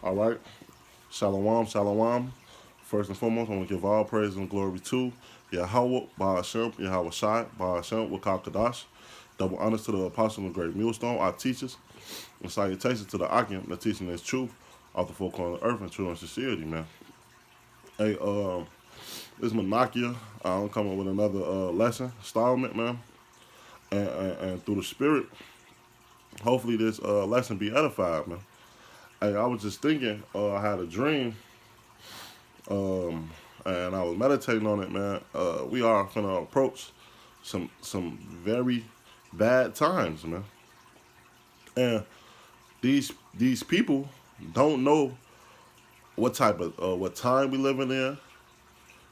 All right. Shalom, shalom. First and foremost, I want to give all praise and glory to Yahweh, Ba'ashem, Yahweh Shai, Ba'ashem, Wakal Kadash. Double honors to the apostle of the great millstone, our teachers, and salutations to the Akim, the teaching is truth of the four corners of the earth and true and sincerity, man. Hey, this is Manakia. I'm coming with another lesson, installment, man. And through the spirit, hopefully this lesson be edified, man. Hey, I was just thinking, I had a dream, and I was meditating on it, man. We are gonna approach some very bad times, man. And these people don't know what type of what time we living in.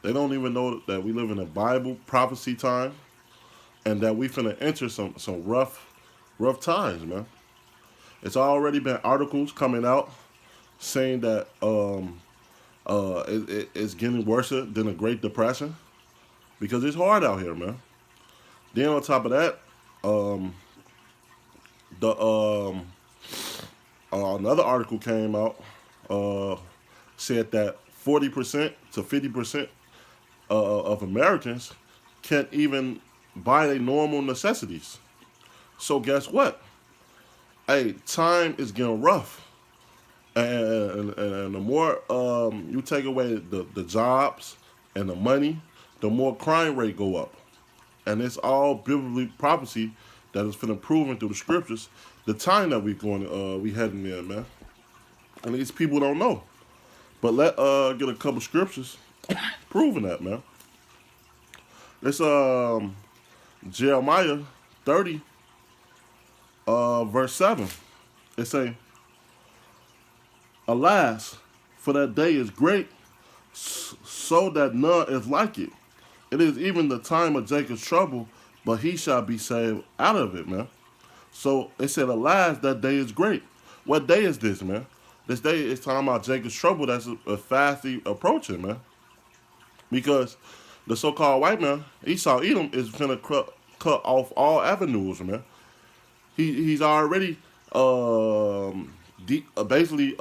They don't even know that we live in a Bible prophecy time, and that we finna enter some rough times, man. It's already been articles coming out saying that it's getting worse than the Great Depression because it's hard out here, man. Then on top of that, the another article came out, said that 40% to 50% of Americans can't even buy their normal necessities. So guess what? Hey, time is getting rough, and the more you take away the jobs and the money, the more crime rate go up, and it's all biblically prophecy that is finna proven through the scriptures. The time that we heading in, man, and these people don't know. But let get a couple scriptures proving that, man. It's Jeremiah 30, verse 7. It say, "Alas, for that day is great, so that none is like it. It is even the time of Jacob's trouble, but he shall be saved out of it," man. So it said, "Alas, that day is great." What day is this, man? This day is talking about Jacob's trouble that's fastly approaching, man. Because the so-called white man, Esau Edom, is finna cut off all avenues, man. He's already basically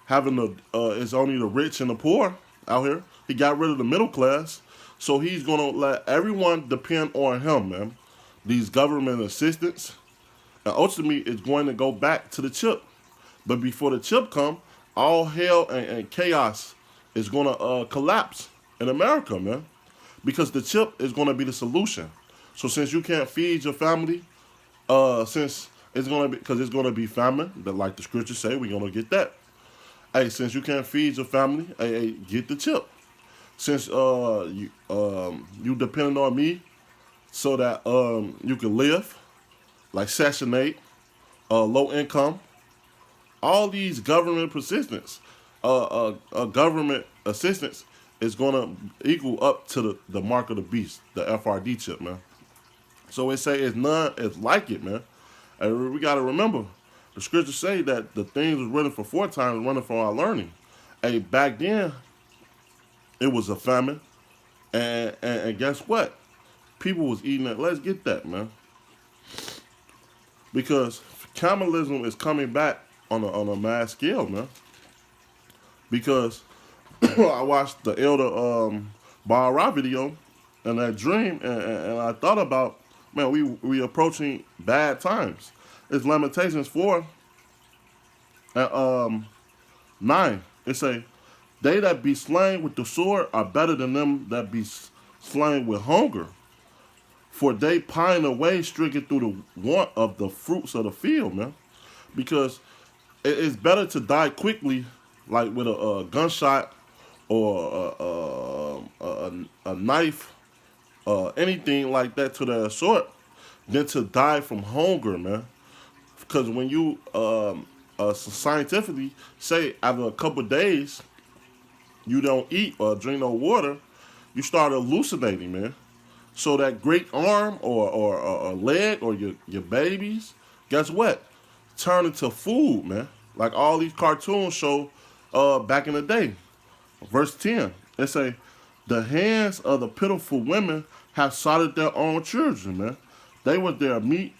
having it's only the rich and the poor out here. He got rid of the middle class, so he's gonna let everyone depend on him, man. These government assistance, and ultimately it's going to go back to the chip. But before the chip come, all hell and chaos is gonna collapse in America, man, because the chip is gonna be the solution. So since you can't feed your family, since it's gonna be because it's gonna be famine, but like the scriptures say, we're gonna get that. Hey, since you can't feed your family, hey, get the chip. Since you depending on me so that you can live, like Section 8, low income, all these government persistence, government assistance is gonna equal up to the mark of the beast, the FRD chip, man. So it say it's none is like it, man. And we gotta remember, the scriptures say that the things was written for four times, running for our learning. Hey, back then, it was a famine, and guess what? People was eating it. Let's get that, man. Because capitalism is coming back on a mass scale, man. Because I watched the Elder Bara video and that dream, and I thought about, man, we approaching bad times. It's Lamentations 4 and 9. It say, "They that be slain with the sword are better than them that be slain with hunger. For they pine away, stricken through the want of the fruits of the field," man. Because it's better to die quickly, like with a gunshot or a knife, anything like that to that sort, than to die from hunger, man. Because when you scientifically say after a couple of days you don't eat or drink no water, you start hallucinating, man. So that great arm or leg or your babies, guess what? Turn into food, man. Like all these cartoons show back in the day. Verse 10, it say, "The hands of the pitiful women have slaughtered their own children, man. They were their meat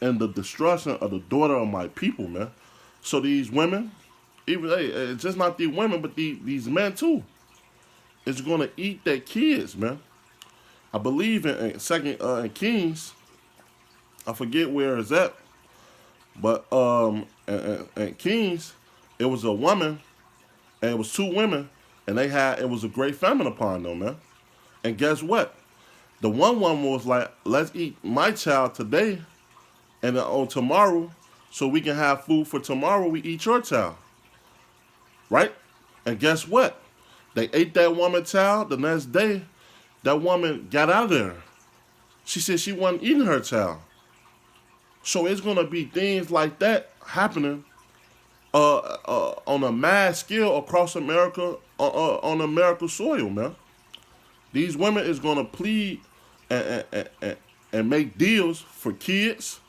and the destruction of the daughter of my people," man. So these women even hey, it's just not these women, but these men too. It's gonna eat their kids, man. I believe in Second in Kings. I forget where it's at, but in Kings, it was a woman and it was two women, and it was a great famine upon them, man. And guess what? The one woman was like, "Let's eat my child today, and on tomorrow, so we can have food for tomorrow. We eat your child, right?" And guess what? They ate that woman's child. The next day, that woman got out of there. She said she wasn't eating her child. So it's gonna be things like that happening on a mass scale across America, on American soil, man. These women is gonna plead and make deals for kids.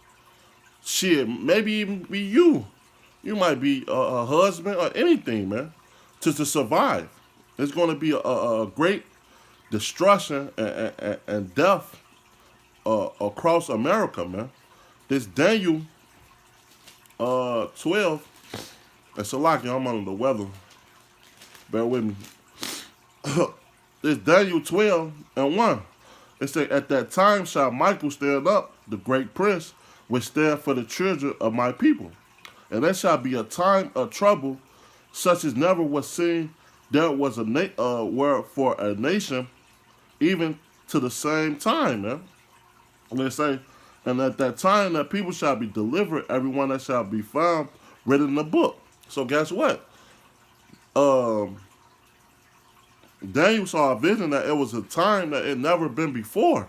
Shit, maybe even be you. You might be a husband or anything, man, to survive. It's gonna be a great destruction and death across America, man. This Daniel 12, it's a lot, I'm under the weather. Bear with me. It's Daniel 12 and 1. It says, "At that time shall Michael stand up, the great prince, which stand for the children of my people. And there shall be a time of trouble, such as never was seen. There was a word for a nation, even to the same time." Man. And they say, "And at that time that people shall be delivered, everyone that shall be found written in the book." So guess what? Daniel saw a vision that it was a time that it never been before.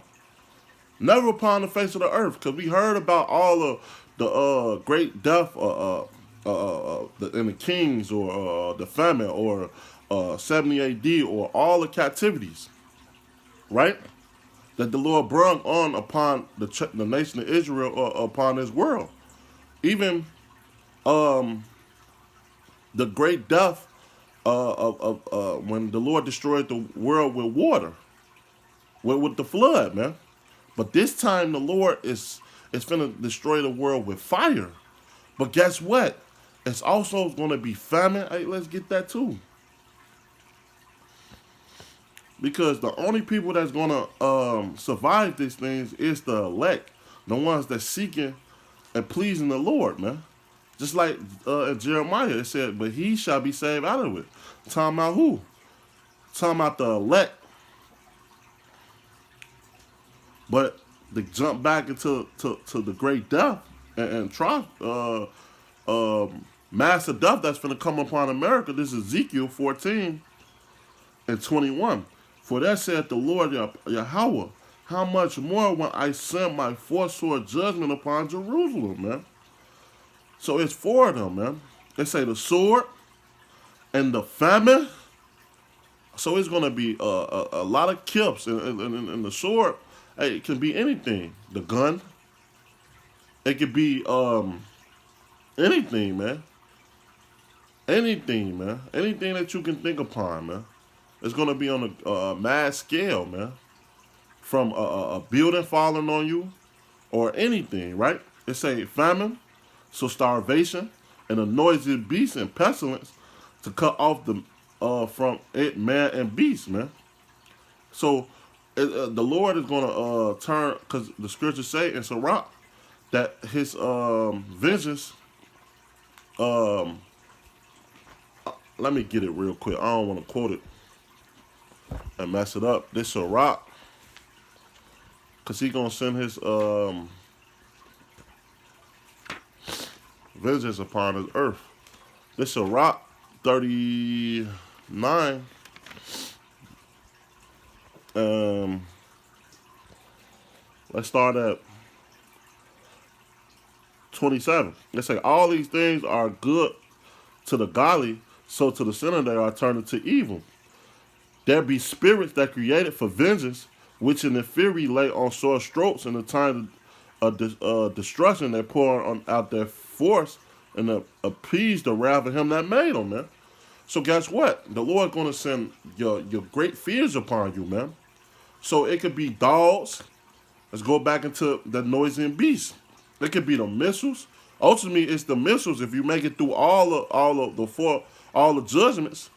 Never upon the face of the earth. Because we heard about all of the great death in the kings or the famine or 70 AD or all the captivities. Right? That the Lord brought on upon the nation of Israel or upon this world. Even the great death when the Lord destroyed the world with water, with the flood, man. But this time the Lord is finna destroy the world with fire. But guess what? It's also gonna be famine. Hey, let's get that too. Because the only people that's gonna survive these things is the elect, the ones that's seeking and pleasing the Lord, man. Just like in Jeremiah, it said, "But he shall be saved out of it." Talking about who? Talking about the elect. But to jump back into to the great death and try massive death that's going to come upon America. This is Ezekiel 14 and 21. "For that saith the Lord Yahweh, how much more when I send my four-sword judgment upon Jerusalem," man. So it's four of them, man. They say the sword and the famine. So it's going to be a lot of kills. And the sword, hey, it can be anything. The gun. It could be anything, man. Anything, man. Anything that you can think upon, man. It's going to be on a mass scale, man. From a building falling on you or anything, right? It say famine, so starvation, and a noisy beast and pestilence to cut off the from it man and beast, man. So the Lord is going to turn, because the scriptures say in Sirach that his vengeance, let me get it real quick. I don't want to quote it and mess it up. This Sirach, because he's going to send his vengeance upon his earth. This Sirach 39. Let's start at 27. They say, "All these things are good to the godly, so to the sinner they are turned into evil. There be spirits that created for vengeance, which in the fury lay on sore strokes in the time of destruction. They pour out their force and appease the wrath of him that made them," man. So guess what? The Lord's going to send your great fears upon you, man. So it could be dogs. Let's go back into the noisy and beasts. It could be the missiles Ultimately, it's the missiles. If you make it through all the judgments,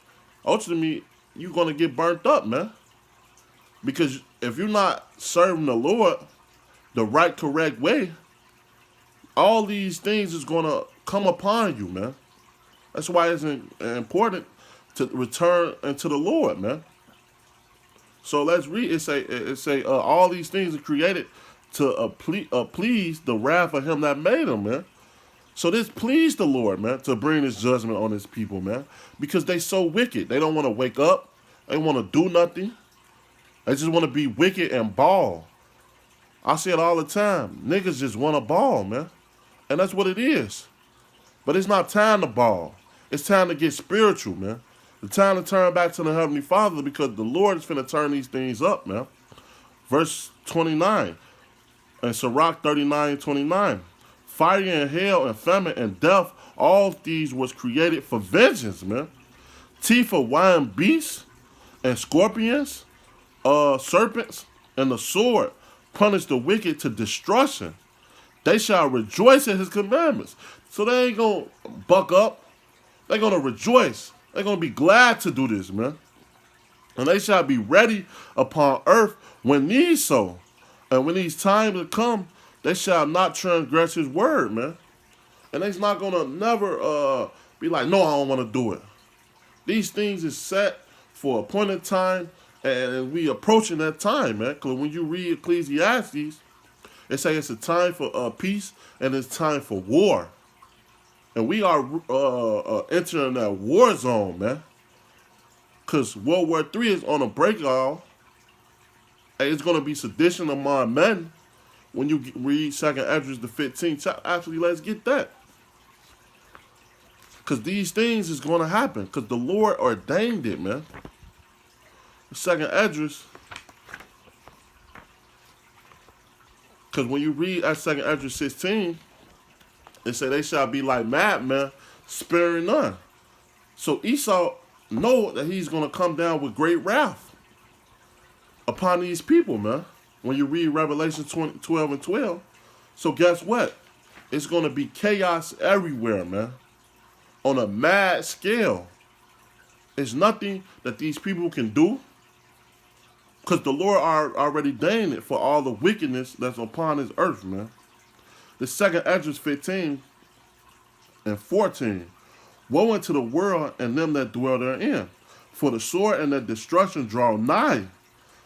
ultimately you're gonna get burnt up, man. Because if you're not serving the Lord the right, correct way, all these things is gonna come upon you, man. That's why it's important to return unto the Lord, man. So let's read. It say all these things are created to please the wrath of him that made them, man. So this pleased the Lord, man, to bring this judgment on his people, man, because they so wicked. They don't want to wake up. They want to do nothing. They just want to be wicked and ball. I say it all the time. Niggas just want to ball, man, and that's what it is. But it's not time to ball. It's time to get spiritual, man. It's time to turn back to the Heavenly Father because the Lord is finna turn these things up, man. Verse 29, and Sirach 39:29. Fire and hail and famine and death, all these was created for vengeance, man. Teeth of wild beasts and scorpions, serpents, and the sword punish the wicked to destruction. They shall rejoice in his commandments. So they ain't gonna buck up. They're gonna rejoice. They're gonna be glad to do this, man. And they shall be ready upon earth when needs so. And when these times come, they shall not transgress his word, man. And they's not gonna never be like, no, I don't wanna do it. These things is set for a appointed time, and we approaching that time, man. Because when you read Ecclesiastes, it say it's a time for peace and it's time for war. And we are entering that war zone, man. Because World War III is on a breakout. And it's going to be sedition among men. When you read 2nd Esdras the 15th chapter, actually, let's get that. Because these things is going to happen. Because the Lord ordained it, man. 2nd Esdras. Because when you read at 2nd Esdras 16, it say they shall be like madmen, sparing none. So Esau know that he's going to come down with great wrath upon these people, man. When you read Revelation 12:12. So guess what? It's going to be chaos everywhere, man. On a mad scale. There's nothing that these people can do. Because the Lord already deigned it for all the wickedness that's upon his earth, man. The 2nd Esdras 15 and 14. Woe unto the world and them that dwell therein. For the sword and the destruction draw nigh.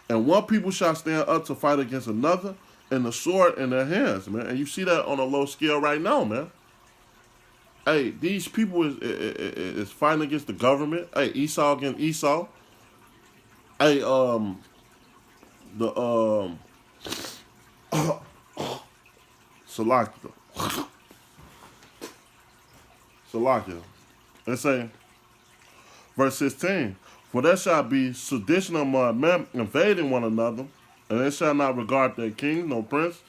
And one people shall stand up to fight against another, and the sword in their hands, man. And you see that on a low scale right now, man. Hey, these people is fighting against the government. Hey, Esau against Esau. Hey, Salakia. Let's say, verse 16. For there shall be sedition among men invading one another, and they shall not regard their king, no prince,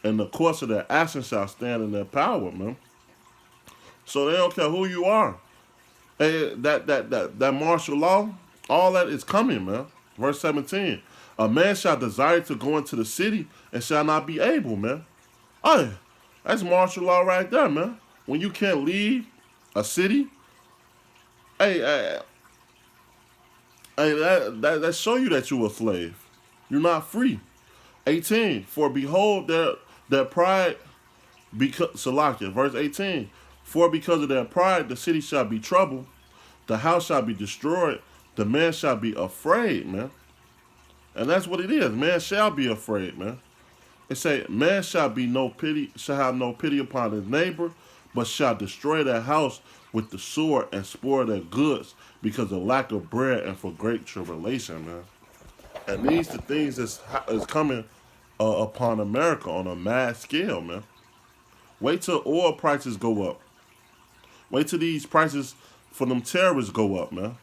and the course of their action shall stand in their power, man. So they don't care who you are. Hey, that martial law, all that is coming, man. Verse 17. A man shall desire to go into the city and shall not be able, man. Hey, that's martial law right there, man. When you can't leave a city, hey, that show you that you're a slave. You're not free. 18. For behold, their pride, because Salakia, verse 18. For because of their pride, the city shall be troubled, the house shall be destroyed, the man shall be afraid, man. And that's what it is. Man shall be afraid, man. It say, man shall have no pity upon his neighbor, but shall destroy their house with the sword and spoil their goods because of lack of bread and for great tribulation, man. And these the things is coming upon America on a mad scale, man. Wait till oil prices go up. Wait till these prices for them terrorists go up, man.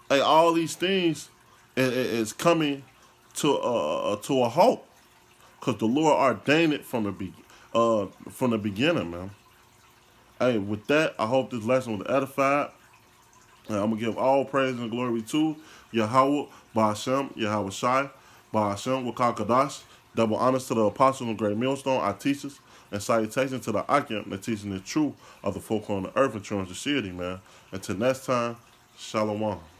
Hey, all these things is coming to a halt because the Lord ordained it from the beginning, man. Hey, with that, I hope this lesson was edified. And I'm gonna give all praise and glory to Yahweh, Ba'ashem, Yahweh Shai, Ba'ashem, Wakakadash. Double honors to the apostles and great millstone, our teachers, And salutations to the Akim that teaching the truth of the folk on the earth and true society, man. Until next time, Shalom.